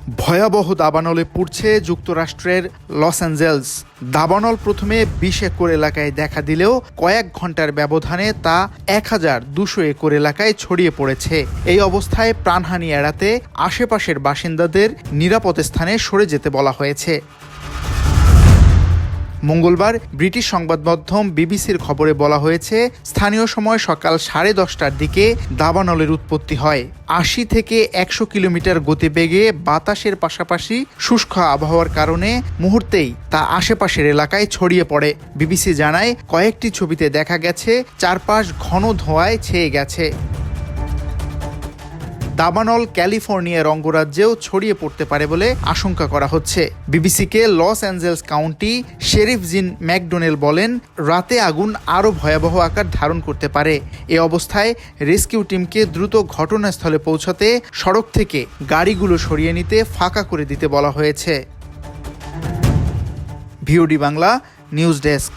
ভয়াবহ দাবানলে পুড়ছে যুক্তরাষ্ট্রের Los Angeles. দাবানল প্রথমে ২০ একর এলাকায় দেখা দিলেও কয়েক ঘন্টার ব্যবধানে তা ১,২০০ একর এলাকায় ছড়িয়ে পড়েছে। এই অবস্থায় প্রাণহানি এড়াতে আশেপাশের বাসিন্দাদের নিরাপদ স্থানে সরে যেতে বলা হয়েছে। মঙ্গলবার ব্রিটিশ সংবাদ মাধ্যম বিবিসির খবরে বলা হয়েছে, স্থানীয় সময় সকাল 10:30টার দিকে দাবানলের উৎপত্তি হয়। ৮০ থেকে ১০০ কিলোমিটার গতিবেগে বাতাসের পাশাপাশি শুষ্ক আবহাওয়ার কারণে মুহূর্তেই তা আশেপাশের এলাকায় ছড়িয়ে পড়ে। বিবিসি জানায়, কয়েকটি ছবিতে দেখা গেছে চারপাশ ঘন ধোঁয়ায় ছেয়ে গেছে। দাবানল ক্যালিফোর্নিয়ার অঙ্গরাজ্যেও ছড়িয়ে পড়তে পারে বলে আশঙ্কা করা হচ্ছে। বিবিসিকে লস অ্যাঞ্জেলস কাউন্টি শেরিফ জিন ম্যাকডোনেল বলেন, রাতে আগুন আরও ভয়াবহ আকার ধারণ করতে পারে। এ অবস্থায় রেস্কিউ টিমকে দ্রুত ঘটনাস্থলে পৌঁছাতে, সড়ক থেকে গাড়িগুলো সরিয়ে নিতে, ফাঁকা করে দিতে বলা হয়েছে। VOD Bangla news desk.